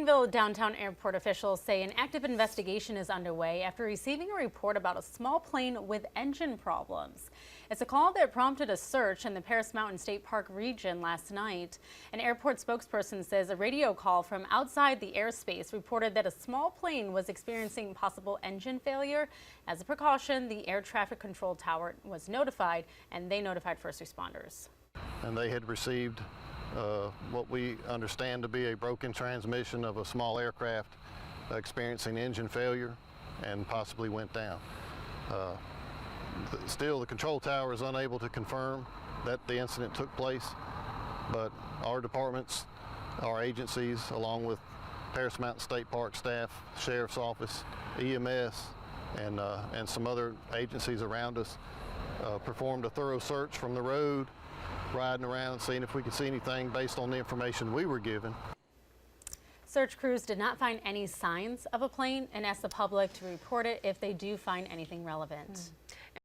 Greenville downtown airport officials say an active investigation is underway after receiving a report about a small plane with engine problems. It's a call that prompted a search in the Paris Mountain State Park region last night. An airport spokesperson says a radio call from outside the airspace reported that a small plane was experiencing possible engine failure. As a precaution, the air traffic control tower was notified, and they notified first responders. And they had received what we understand to be a broken transmission of a small aircraft experiencing engine failure and possibly went down. Still, the control tower is unable to confirm that the incident took place, but our departments, our agencies, along with Paris Mountain State Park staff, Sheriff's Office, EMS, and some other agencies around us, performed a thorough search from the road, riding around, seeing if we could see anything based on the information we were given. Search crews did not find any signs of a plane and asked the public to report it if they do find anything relevant.